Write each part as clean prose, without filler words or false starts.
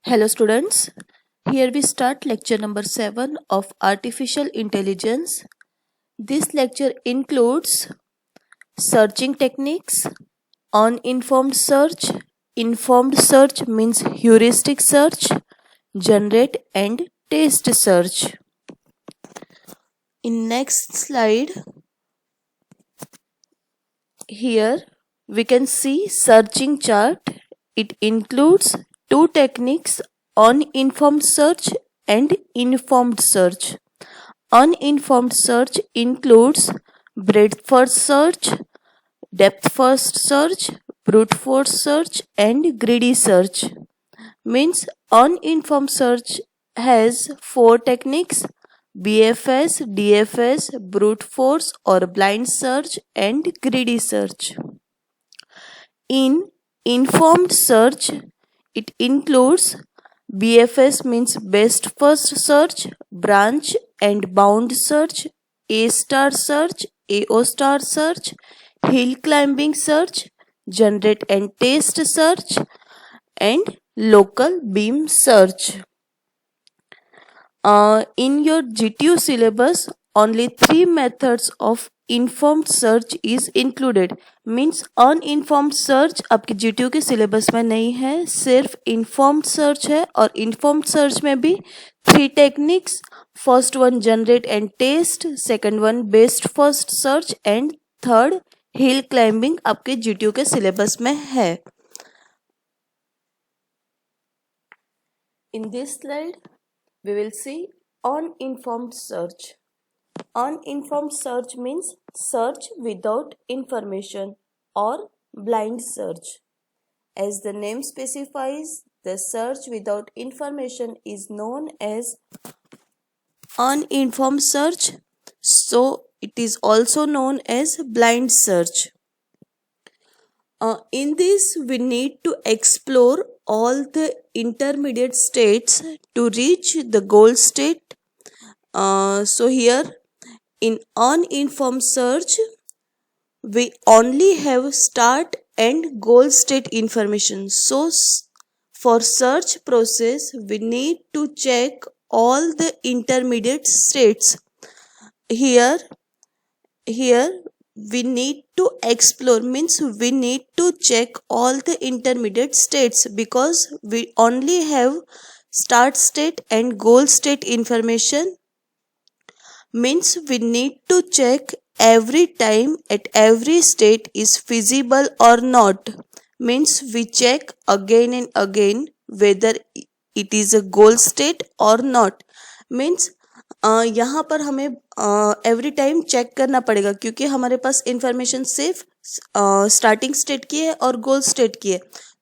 Hello students, here we start lecture number 7 of Artificial Intelligence. This lecture includes searching techniques, uninformed search, informed search means heuristic search, generate and taste search. In next slide, here we can see searching chart. It includes two techniques, uninformed search and informed search. Uninformed search includes breadth first search, depth first search, brute force search and greedy search. Means uninformed search has four techniques: BFS, DFS, brute force or blind search and greedy search. In informed search, it includes BFS means best first search, branch and bound search, A star search, AO star search, hill climbing search, generate and taste search, and local beam search. In your GTU syllabus, only 3 methods of informed search is included. Means uninformed search आपके GTU के syllabus में नहीं है, सिर्फ informed search है. और informed search में भी 3 techniques. First one generate and test, second one best first search and third hill climbing आपके GTU के सिलेबस में है. In this slide, we will see uninformed search. Uninformed search means search without information or blind search. As the name specifies, the search without information is known as uninformed search. So it is also known as blind search. In this, we need to explore all the intermediate states to reach the goal state. So here in uninformed search, we only have start and goal state information. So for search process, we need to check all the intermediate states. Here we need to explore, means we need to check all the intermediate states, because we only have start state and goal state information. Means we need to check every time at every state is feasible or not. Means we check again and again whether it is a goal state or not. Means यहाँ पर हमें every time check करना पड़ेगा, क्योंकि हमारे पास information सिर्फ starting state की है और गोल स्टेट की है.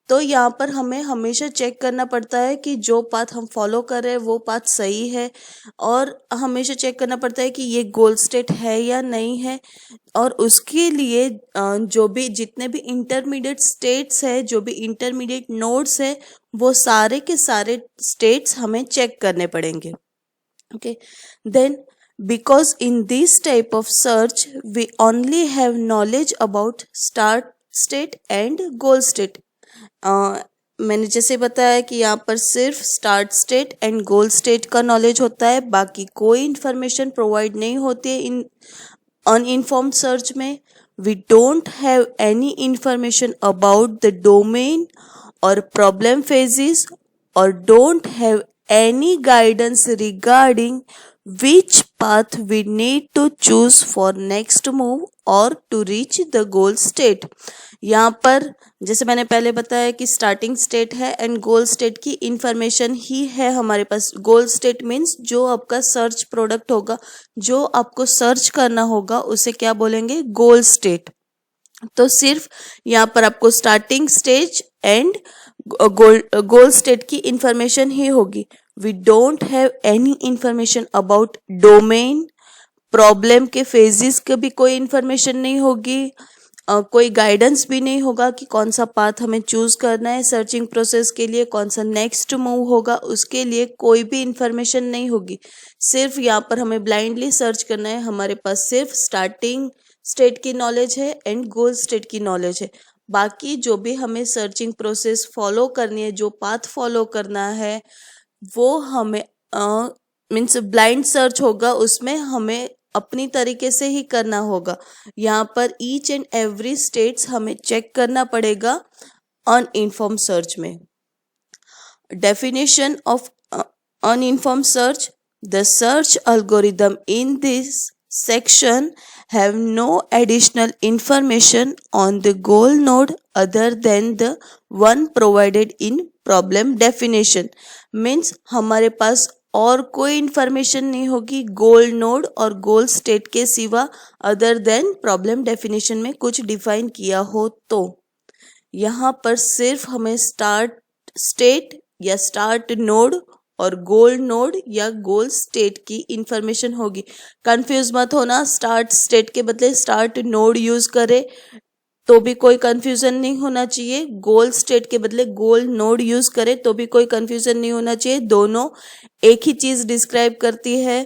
तो यहाँ पर हमें हमेशा चेक करना पड़ता है कि जो पाथ हम फॉलो कर रहे हैं वो पाथ सही है, और हमेशा चेक करना पड़ता है कि ये गोल स्टेट है या नहीं है. और उसके लिए जो भी जितने भी इंटरमीडिएट स्टेट्स है, जो भी इंटरमीडिएट नोड्स है, वो सारे के सारे स्टेट्स हमें चेक करने पड़ेंगे. Okay, then because in this type of search we only have knowledge about start state and goal state. मैंने जैसे बताया कि यहाँ पर सिर्फ start state and goal state का नॉलेज होता है, बाकी कोई इंफॉर्मेशन प्रोवाइड नहीं होती है इन अनइन्फॉर्म्ड सर्च में. We don't have any information about the domain और प्रॉब्लम फेजेस, और don't have any guidance regarding which path we need to choose for next move or to reach the goal state. यहाँ पर जैसे मैंने पहले बताया कि स्टार्टिंग स्टेट है एंड गोल स्टेट की इंफॉर्मेशन ही है हमारे पास. गोल स्टेट मीन्स जो आपका सर्च प्रोडक्ट होगा, जो आपको सर्च करना होगा, उसे क्या बोलेंगे? Goal state. तो सिर्फ यहाँ पर आपको starting stage and goal state की इंफॉर्मेशन ही होगी. We don't have any information about domain, problem के फेजेस की भी कोई इंफॉर्मेशन नहीं होगी, कोई गाइडेंस भी नहीं होगा कि कौन सा पाथ हमें चूज करना है सर्चिंग प्रोसेस के लिए, कौन सा नेक्स्ट मूव होगा, उसके लिए कोई भी इंफॉर्मेशन नहीं होगी. सिर्फ यहाँ पर हमें ब्लाइंडली सर्च करना है. हमारे पास सिर्फ स्टार्टिंग स्टेट की नॉलेज है एंड गोल स्टेट की नॉलेज है, बाकी जो भी हमें सर्चिंग प्रोसेस फॉलो करनी है, जो पाथ फॉलो करना है, वो हमें मीन्स ब्लाइंड सर्च होगा, उसमें हमें अपनी तरीके से ही करना होगा। यहाँ पर ईच एंड एवरी स्टेट्स हमें चेक करना पड़ेगा अनइन्फॉर्म्ड सर्च में। Definition of uninformed search: the search algorithm in this section have no additional information on the goal node other than the one provided in problem definition. Means हमारे पास और कोई information नहीं होगी गोल node और गोल state के सिवा, other than problem definition में कुछ डिफाइन किया हो तो। यहाँ पर सिर्फ हमें स्टार्ट स्टेट या स्टार्ट नोड और गोल नोड या गोल स्टेट की इंफॉर्मेशन होगी। कंफ्यूज मत होना, स्टार्ट स्टेट के बदले स्टार्ट नोड यूज करे तो भी कोई कंफ्यूजन नहीं होना चाहिए, गोल स्टेट के बदले गोल नोड यूज करे तो भी कोई कंफ्यूजन नहीं होना चाहिए। दोनों एक ही चीज डिस्क्राइब करती है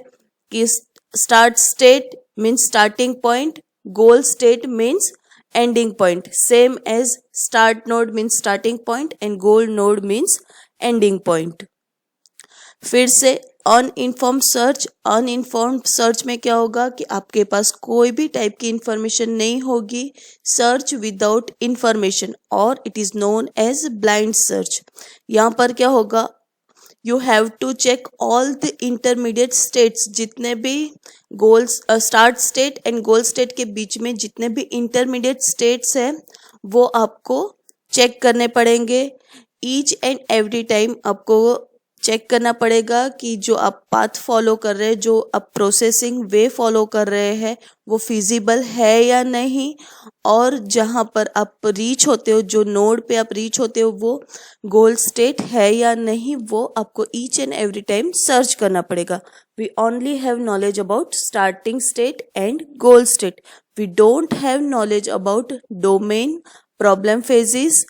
कि start state means starting point, goal state means ending point, same as start node means starting point and goal node means ending point. फिर से अनइन्फॉर्म्ड सर्च में क्या होगा कि आपके पास कोई भी टाइप की इंफॉर्मेशन नहीं होगी, सर्च विदाउट इंफॉर्मेशन, और it is known as blind search. यहाँ पर क्या होगा, you have to check all the intermediate states, जितने भी goals start state and goal state के बीच में जितने भी इंटरमीडिएट स्टेट्स हैं वो आपको चेक करने पड़ेंगे। ईच एंड एवरी टाइम आपको चेक करना पड़ेगा कि जो आप पाथ फॉलो कर रहे हैं, जो आप प्रोसेसिंग वे फॉलो कर रहे हैं, वो फिजिबल है या नहीं, और जहाँ पर आप रीच होते हो, जो नोड पे आप रीच होते हो, वो गोल स्टेट है या नहीं, वो आपको each and every time search करना पड़ेगा। We only have knowledge about starting state and goal state, we don't have knowledge about domain, problem phases,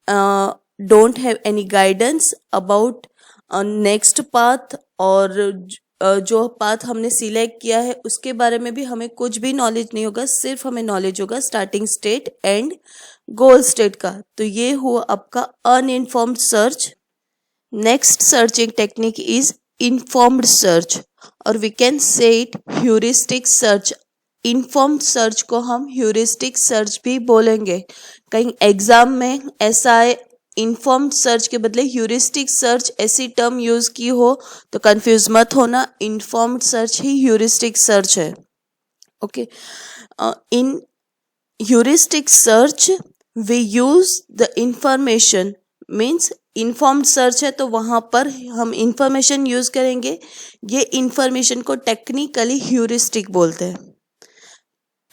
don't have any guidance about next path, और जो path हमने select किया है उसके बारे में भी हमें कुछ भी नॉलेज नहीं होगा, सिर्फ हमें नॉलेज होगा starting state and goal state का। तो ये हुआ आपका uninformed search. Next searching technique is informed search, और we can say it heuristic search. Informed search को हम ह्यूरिस्टिक सर्च भी बोलेंगे। कहीं एग्जाम में ऐसा है इन्फॉर्म्ड सर्च के बदले ह्यूरिस्टिक सर्च ऐसी टर्म यूज की हो तो कंफ्यूज मत होना, इन्फॉर्म्ड सर्च ही ह्यूरिस्टिक सर्च है। Okay, in heuristic search we use the information, means informed search है तो वहां पर हम इंफॉर्मेशन यूज करेंगे। ये इंफॉर्मेशन को टेक्निकली ह्यूरिस्टिक बोलते हैं।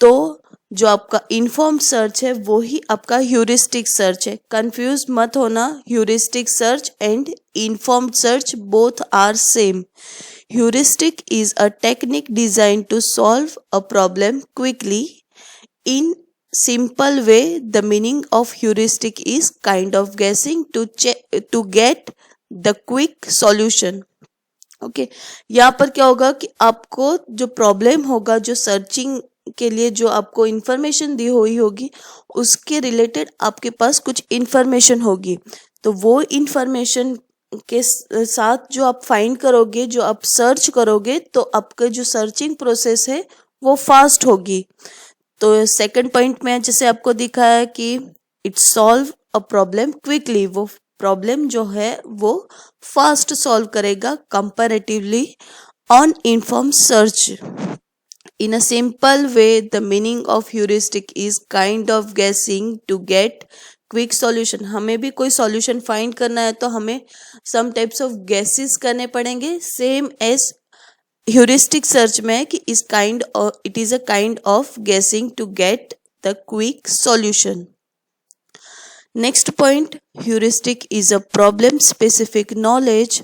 तो जो आपका इन्फॉर्म्ड सर्च है वो ही आपका ह्यूरिस्टिक सर्च है। कंफ्यूज मत होना, heuristic search and informed search both are same. Heuristic is a technique design to solve a problem quickly. In simple way, the meaning of heuristic is kind of guessing to get the quick solution. Okay, यहाँ पर क्या होगा कि आपको जो problem होगा, जो searching के लिए जो आपको इंफॉर्मेशन दी हुई होगी उसके रिलेटेड आपके पास कुछ इंफॉर्मेशन होगी, तो वो इंफॉर्मेशन के साथ जो आप फाइंड करोगे, जो आप सर्च करोगे, तो आपका जो सर्चिंग प्रोसेस है वो फास्ट होगी। तो सेकंड पॉइंट में जैसे आपको दिखा है कि it solve a problem quickly, वो प्रॉब्लम जो है वो फास्ट सॉल्व करेगा comparatively on informed search. In a simple way, the meaning of heuristic is kind of guessing to get quick solution. हमें भी कोई सॉल्यूशन फाइंड करना है तो हमें सम टाइप्स ऑफ गेसेस करने पड़ेंगे, सेम एज ह्यूरिस्टिक सर्च में कि it is a kind of guessing to get the quick solution. Next point, heuristic is a problem specific knowledge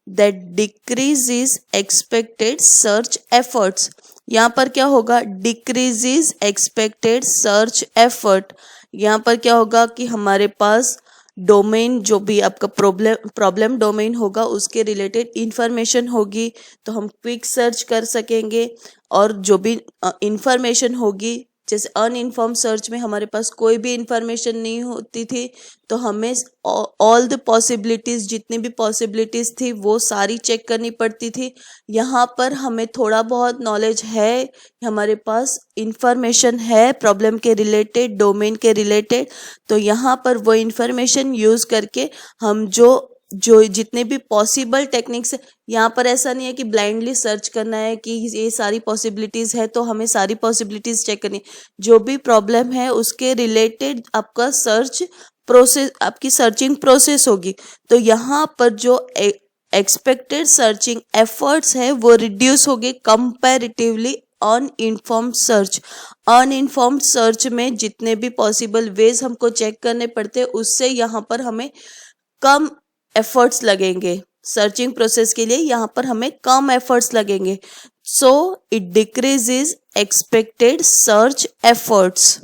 that decreases expected search efforts. यहाँ पर क्या होगा, decreases expected search effort. यहाँ पर क्या होगा कि हमारे पास डोमेन, जो भी आपका प्रॉब्लम डोमेन होगा उसके रिलेटेड इंफॉर्मेशन होगी तो हम क्विक सर्च कर सकेंगे, और जो भी इंफॉर्मेशन होगी जैसे अनइन्फॉर्म सर्च में हमारे पास कोई भी इंफॉर्मेशन नहीं होती थी, तो हमें ऑल द पॉसिबिलिटीज, जितनी भी पॉसिबिलिटीज थी वो सारी चेक करनी पड़ती थी। यहाँ पर हमें थोड़ा बहुत नॉलेज है, हमारे पास इंफॉर्मेशन है प्रॉब्लम के रिलेटेड, डोमेन के रिलेटेड, तो यहाँ पर वो इंफॉर्मेशन यूज करके हम जो जितने भी पॉसिबल टेक्निक्स, यहाँ पर ऐसा नहीं है कि ब्लाइंडली सर्च करना है कि ये सारी पॉसिबिलिटीज है तो हमें सारी पॉसिबिलिटीज चेक करनी, जो भी प्रॉब्लम है उसके रिलेटेड आपका सर्च प्रोसेस, आपकी सर्चिंग प्रोसेस होगी। तो यहाँ पर जो एक्सपेक्टेड सर्चिंग एफर्ट्स है वो रिड्यूस हो गए comparatively uninformed search. Uninformed search में जितने भी पॉसिबल वेज हमको चेक करने पड़ते हैं, उससे यहाँ पर हमें कम एफर्ट्स लगेंगे, सर्चिंग प्रोसेस के लिए यहाँ पर हमें कम एफर्ट्स लगेंगे। So it decreases expected search efforts.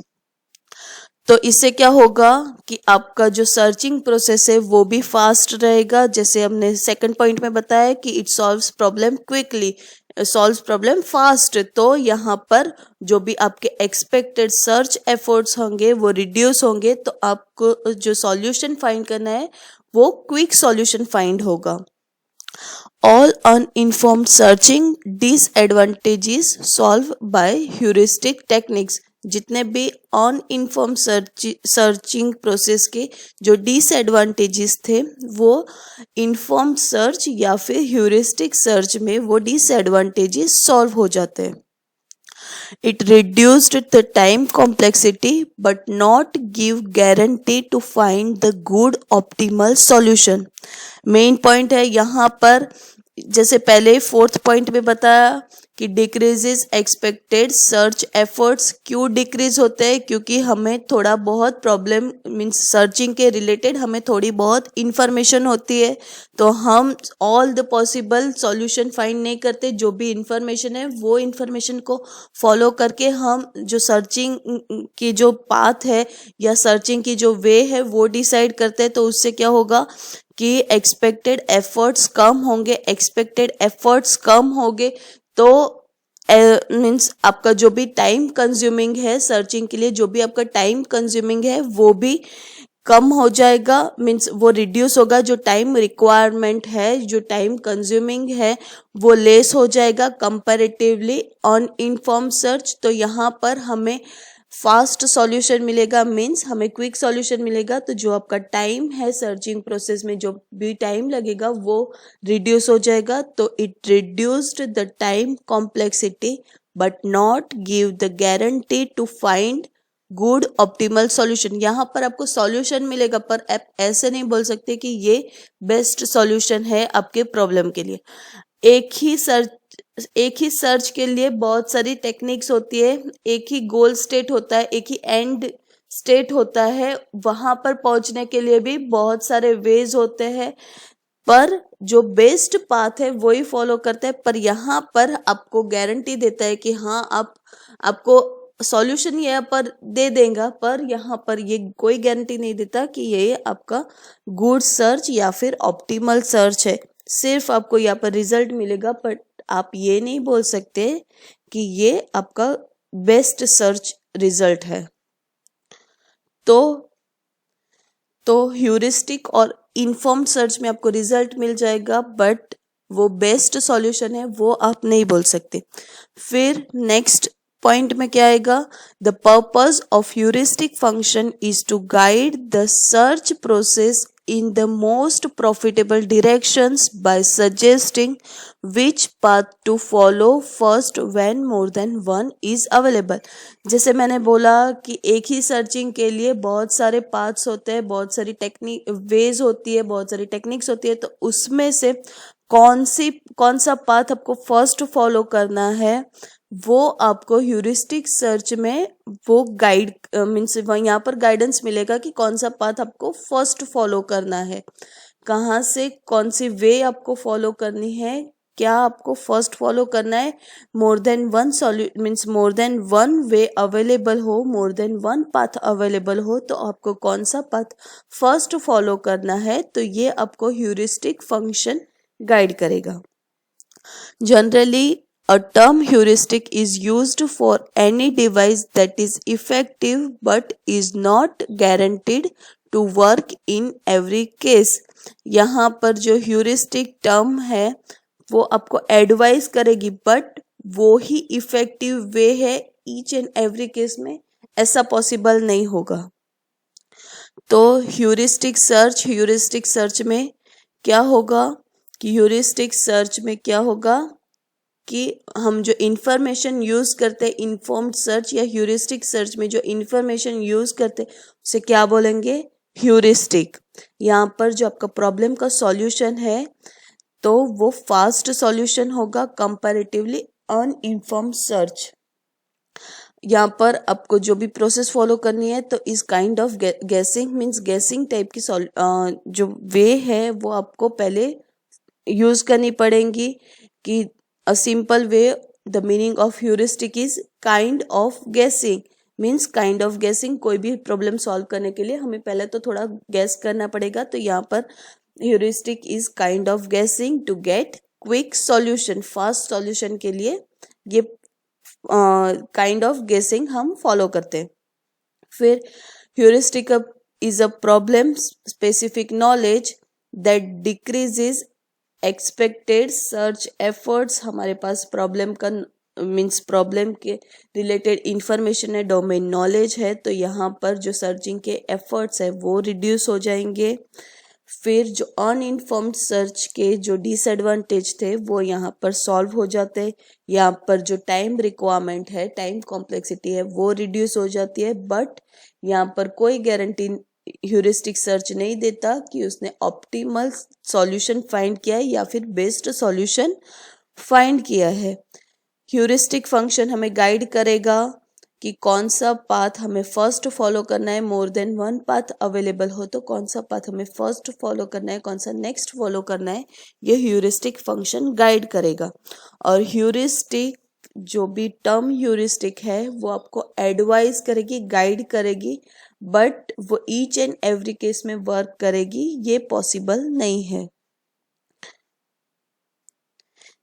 तो इससे क्या होगा कि आपका जो सर्चिंग प्रोसेस है वो भी फास्ट रहेगा, जैसे हमने सेकंड पॉइंट में बताया कि it solves problem quickly, solves problem fast. तो यहाँ पर जो भी आपके एक्सपेक्टेड सर्च एफर्ट्स होंगे वो रिड्यूस होंगे, तो आपको जो सॉल्यूशन फाइंड करना है वो क्विक सॉल्यूशन फाइंड होगा। All uninformed searching disadvantages solved by heuristic techniques। जितने भी अनइन्फॉर्म सर्चिंग प्रोसेस के जो डिसएडवांटेजेस थे वो इन्फॉर्म सर्च या फिर ह्यूरिस्टिक सर्च में वो डिसएडवांटेजेस सॉल्व हो जाते हैं। It reduced the time complexity but not give guarantee to find the good optimal solution। Main point है यहाँ पर, जैसे पहले फोर्थ पॉइंट में बताया कि डिक्रीजेस एक्सपेक्टेड सर्च एफर्ट्स। क्यों डिक्रीज होते हैं? क्योंकि हमें थोड़ा बहुत प्रॉब्लम मीन्स सर्चिंग के रिलेटेड हमें थोड़ी बहुत इंफॉर्मेशन होती है, तो हम all the possible solution find नहीं करते। जो भी इंफॉर्मेशन है वो इंफॉर्मेशन को फॉलो करके हम जो सर्चिंग की जो पाथ है या सर्चिंग की जो वे है वो डिसाइड करते हैं। तो उससे क्या होगा कि एक्सपेक्टेड एफर्ट्स कम होंगे। एक्सपेक्टेड एफर्ट्स कम होंगे तो मीन्स आपका जो भी टाइम कंज्यूमिंग है सर्चिंग के लिए, जो भी आपका टाइम कंज्यूमिंग है वो भी कम हो जाएगा, मीन्स वो रिड्यूस होगा। जो टाइम रिक्वायरमेंट है, जो टाइम कंज्यूमिंग है वो लेस हो जाएगा कंपैरेटिवली ऑन इनफॉर्म सर्च। तो यहाँ पर हमें फास्ट सॉल्यूशन मिलेगा, मीन्स हमें क्विक सॉल्यूशन मिलेगा। तो जो आपका टाइम है सर्चिंग प्रोसेस में जो भी टाइम लगेगा वो रिड्यूस हो जाएगा। तो it reduced the time complexity but not give the guarantee to find good optimal solution. यहाँ पर आपको सॉल्यूशन मिलेगा पर आप ऐसे नहीं बोल सकते कि ये बेस्ट सॉल्यूशन है आपके प्रॉब्लम के लिए। एक ही सर्च के लिए बहुत सारी टेक्निक्स होती है, एक ही गोल स्टेट होता है, एक ही एंड स्टेट होता है। वहां पर पहुंचने के लिए भी बहुत सारे वेज होते हैं, पर जो बेस्ट पाथ है वही फॉलो करते हैं। पर यहाँ पर आपको गारंटी देता है कि हाँ आपको सॉल्यूशन यहाँ पर दे देगा, पर यहाँ पर ये कोई गारंटी नहीं देता कि ये आपका गुड सर्च या फिर ऑप्टिमल सर्च है। सिर्फ आपको यहाँ पर रिजल्ट मिलेगा, पर आप ये नहीं बोल सकते कि ये आपका बेस्ट सर्च रिजल्ट है। तो ह्यूरिस्टिक और इन्फॉर्म्ड सर्च में आपको रिजल्ट मिल जाएगा, बट वो बेस्ट सॉल्यूशन है वो आप नहीं बोल सकते। फिर नेक्स्ट पॉइंट में क्या आएगा? The purpose of heuristic function is to guide the search process in the most profitable directions by suggesting which path to follow first when more than one is available। जैसे मैंने बोला कि एक ही searching के लिए बहुत सारे पाथ्स होते हैं, बहुत सारी टेक्निक वेज होती है, बहुत सारी टेक्निक्स होती है। तो उसमें से कौन सा पाथ आपको फर्स्ट फॉलो करना है वो आपको ह्यूरिस्टिक सर्च में वो गाइड मीन्स यहाँ पर गाइडेंस मिलेगा कि कौन सा पाथ आपको फर्स्ट फॉलो करना है, कहाँ से कौन सी वे आपको फॉलो करनी है, क्या आपको फर्स्ट फॉलो करना है। More than one means more than one way available हो, more than one path available हो, तो आपको कौन सा पाथ फर्स्ट फॉलो करना है, तो ये आपको ह्यूरिस्टिक फंक्शन गाइड करेगा। Generally A term heuristic is used for any device that is effective but is not guaranteed to work in every case. यहाँ पर जो ह्यूरिस्टिक टर्म है वो आपको एडवाइस करेगी बट वो ही इफेक्टिव वे है ईच एंड एवरी केस में, ऐसा पॉसिबल नहीं होगा। तो ह्यूरिस्टिक सर्च में क्या होगा कि हम जो इंफॉर्मेशन यूज करते हैं इन्फॉर्म्ड सर्च या ह्यूरिस्टिक सर्च में जो इंफॉर्मेशन यूज करते हैं उसे क्या बोलेंगे, ह्यूरिस्टिक। यहाँ पर जो आपका प्रॉब्लम का सॉल्यूशन है तो वो फास्ट सॉल्यूशन होगा कंपैरेटिवली अनइन्फॉर्म्ड सर्च। यहाँ पर आपको जो भी प्रोसेस फॉलो करनी है तो इस काइंड ऑफ गेसिंग टाइप की जो वे है वो आपको पहले यूज करनी पड़ेगी कि a simple way the meaning of heuristic is kind of गेसिंग, मीन्स काइंड ऑफ गेसिंग। कोई भी प्रॉब्लम सॉल्व करने के लिए हमें पहले तो थोड़ा गेस करना पड़ेगा, तो यहाँ पर heuristic is kind of guessing to get quick solution, fast solution के लिए ये काइंड ऑफ गेसिंग हम फॉलो करते हैं। फिर heuristic is a problem specific knowledge that decreases expected search efforts. हमारे पास प्रॉब्लम का मीन्स प्रॉब्लम के रिलेटेड इंफॉर्मेशन है, डोमेन नॉलेज है, तो यहाँ पर जो सर्चिंग के एफर्ट्स है वो रिड्यूस हो जाएंगे। फिर जो अनइन्फॉर्म्ड सर्च के जो डिसएडवांटेज थे वो यहाँ पर सॉल्व हो जाते हैं। यहाँ पर जो टाइम रिक्वायरमेंट है, टाइम कॉम्प्लेक्सिटी है वो रिड्यूस हो जाती है, बट यहाँ पर कोई गारंटी ह्यूरिस्टिक सर्च नहीं देता कि उसने ऑप्टिमल सॉल्यूशन फाइंड किया है या फिर बेस्ट सॉल्यूशन फाइंड किया है। ह्यूरिस्टिक फंक्शन हमें गाइड करेगा कि कौन सा पाथ हमें फर्स्ट फॉलो करना है, more than one path available हो तो कौन सा पाथ हमें फर्स्ट फॉलो करना है, कौन सा नेक्स्ट फॉलो करना है, ये ह्यूरिस्टिक फंक्शन गाइड करेगा। और ह्यूरिस्टिक जो भी टर्म ह्यूरिस्टिक है वो आपको एडवाइस करेगी, गाइड करेगी, बट वो ईच एंड एवरी केस में वर्क करेगी ये पॉसिबल नहीं है।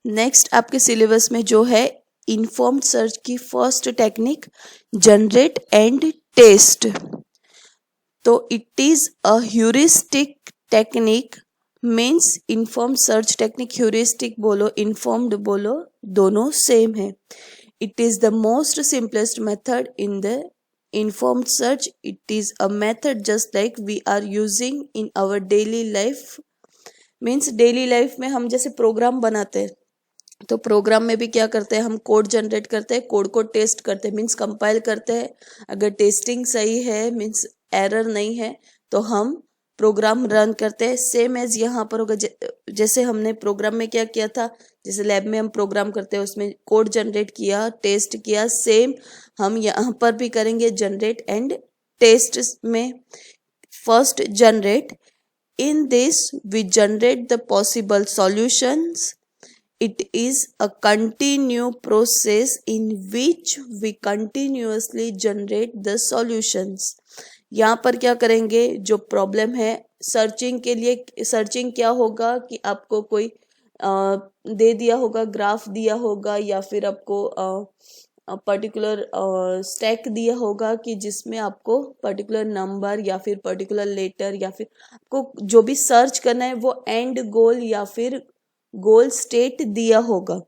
नेक्स्ट आपके सिलेबस में जो है इन्फॉर्म्ड सर्च की first technique generate and test. तो it is a heuristic technique, means informed search technique, heuristic बोलो इन्फॉर्म्ड बोलो दोनों सेम है। It is the most simplest method in the informed search. It is a method just like we are using in our daily life, means daily life में हम जैसे programme बनाते हैं तो प्रोग्राम में भी क्या करते हैं, हम कोड जनरेट करते हैं, कोड को टेस्ट करते हैं, मीन्स कंपाइल करते हैं, अगर टेस्टिंग सही है मीन्स एरर नहीं है तो हम प्रोग्राम रन करते हैं। सेम एज यहाँ पर होगा, जैसे हमने प्रोग्राम में क्या किया था, जैसे लैब में हम प्रोग्राम करते हैं उसमें कोड जनरेट किया, टेस्ट किया, सेम हम यहाँ पर भी करेंगे जनरेट एंड टेस्ट में। First generate, in this we generate the possible solutions. It is a continuous process in which we continuously generate the solutions. यहाँ पर क्या करेंगे, जो प्रॉब्लम है सर्चिंग के लिए, सर्चिंग क्या होगा कि आपको कोई दे दिया होगा, ग्राफ दिया होगा या फिर आपको पर्टिकुलर स्टैक दिया होगा कि जिसमें आपको पर्टिकुलर नंबर या फिर पर्टिकुलर लेटर या फिर आपको जो भी सर्च करना है वो एंड गोल या फिर गोल स्टेट दिया होगा,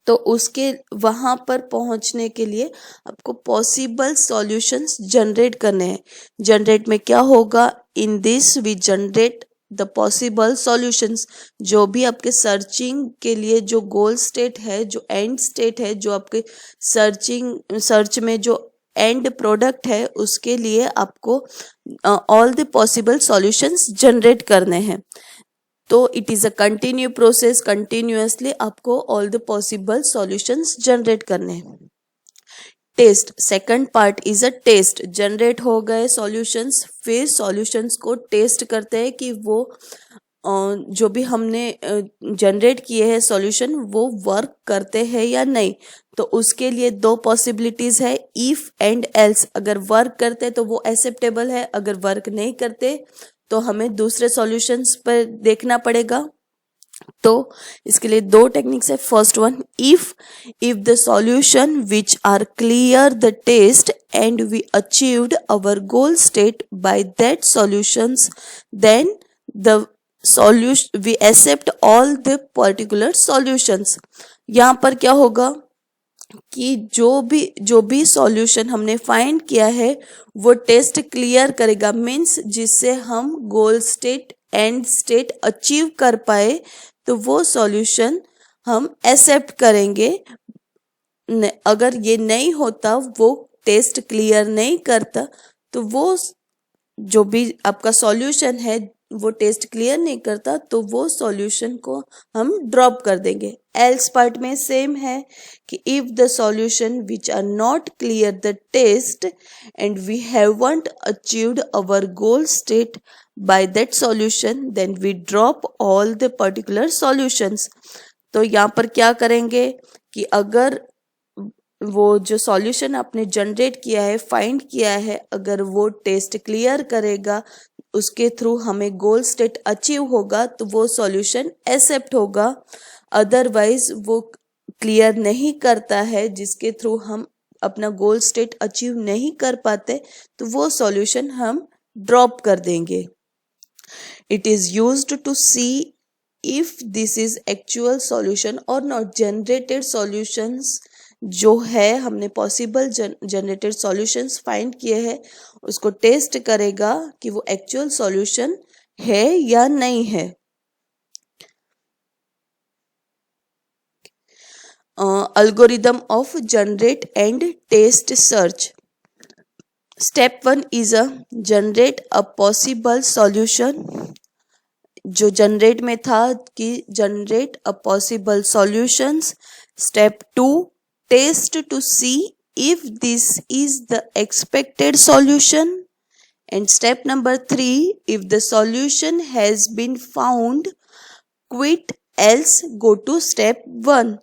तो उसके वहां पर पहुंचने के लिए आपको पॉसिबल सॉल्यूशंस जनरेट करने हैं। जनरेट में क्या होगा, in this we generate the possible solutions. जो भी आपके सर्चिंग के लिए जो गोल स्टेट है, जो एंड स्टेट है, जो आपके सर्च में जो एंड प्रोडक्ट है उसके लिए आपको all the possible solutions generate करने हैं। तो it is a continue process, continuously आपको all the possible solutions generate करने हैं। Test, second part is a test. Generate हो गए सॉल्यूशंस, फिर सॉल्यूशंस को टेस्ट करते हैं कि वो जो भी हमने जनरेट किए हैं सॉल्यूशन वो वर्क करते हैं या नहीं। तो उसके लिए दो पॉसिबिलिटीज है, इफ एंड एल्स। अगर वर्क करते तो वो एक्सेप्टेबल है, अगर वर्क नहीं करते तो हमें दूसरे सॉल्यूशंस पर देखना पड़ेगा। तो इसके लिए दो टेक्निक्स है. First one, if the solution which are clear the test and we achieved our goal state by that solutions, then the solution we accept all the particular solutions. यहाँ पर क्या होगा कि जो भी सॉल्यूशन हमने फाइंड किया है वो टेस्ट क्लियर करेगा, मीन्स जिससे हम गोल स्टेट एंड स्टेट अचीव कर पाए तो वो सॉल्यूशन हम एक्सेप्ट करेंगे. अगर ये नहीं होता, वो टेस्ट क्लियर नहीं करता, तो वो जो भी आपका सॉल्यूशन है वो टेस्ट क्लियर नहीं करता, तो वो सॉल्यूशन को हम ड्रॉप कर देंगे. एल्स पार्ट में सेम है कि if the solution which are not clear the test and we haven't achieved our goal state by that solution, then we drop all the particular solutions. तो यहाँ पर क्या करेंगे कि अगर वो जो सॉल्यूशन आपने जनरेट किया है, फाइंड किया है, अगर वो टेस्ट क्लियर करेगा, उसके थ्रू हमें गोल स्टेट अचीव होगा, तो वो सॉल्यूशन एक्सेप्ट होगा. अदरवाइज वो क्लियर नहीं करता है, जिसके थ्रू हम अपना गोल स्टेट अचीव नहीं कर पाते, तो वो सॉल्यूशन हम ड्रॉप कर देंगे. It is used to see if this is actual solution और नॉट. जनरेटेड सॉल्यूशंस जो है, हमने पॉसिबल जनरेटेड सॉल्यूशंस फाइंड किए हैं, उसको टेस्ट करेगा कि वो एक्चुअल सॉल्यूशन है या नहीं है. Algorithm of generate and test search. Step 1 is a generate a possible solution. जो जनरेट में था कि generate a possible solutions. Step 2, test to see if this is the expected solution. And step number 3, if the solution has been found, quit, else go to step 1.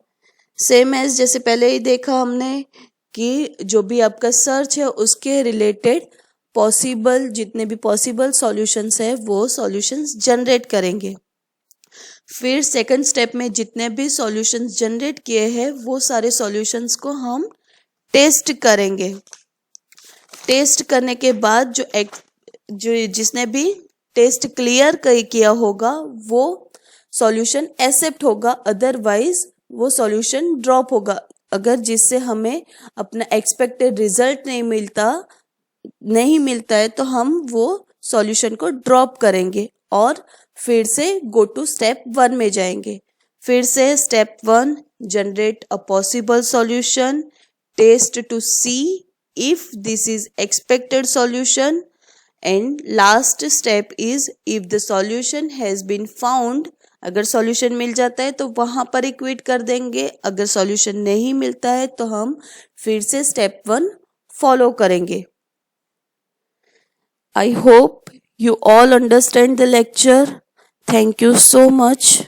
Same as जैसे पहले ही देखा हमने कि जो भी आपका सर्च है उसके रिलेटेड पॉसिबल जितने भी पॉसिबल सॉल्यूशंस है वो सॉल्यूशंस जनरेट करेंगे. फिर सेकंड स्टेप में जितने भी सॉल्यूशंस जनरेट किए हैं वो सारे सॉल्यूशंस को हम टेस्ट करेंगे. टेस्ट करने के बाद जो जिसने भी टेस्ट क्लियर किया होगा वो सॉल्यूशन एक्सेप्ट होगा, अदरवाइज वो सॉल्यूशन ड्रॉप होगा. अगर जिससे हमें अपना एक्सपेक्टेड रिजल्ट नहीं मिलता है तो हम वो सॉल्यूशन को ड्रॉप करेंगे और फिर से गो टू स्टेप 1 में जाएंगे. फिर से step 1, generate a possible solution, test to see if this is expected solution, and last step is if the solution has been found. अगर सॉल्यूशन मिल जाता है तो वहां पर ही क्विट कर देंगे, अगर सॉल्यूशन नहीं मिलता है तो हम फिर से स्टेप 1 फॉलो करेंगे. I hope you all understand the lecture. Thank you so much.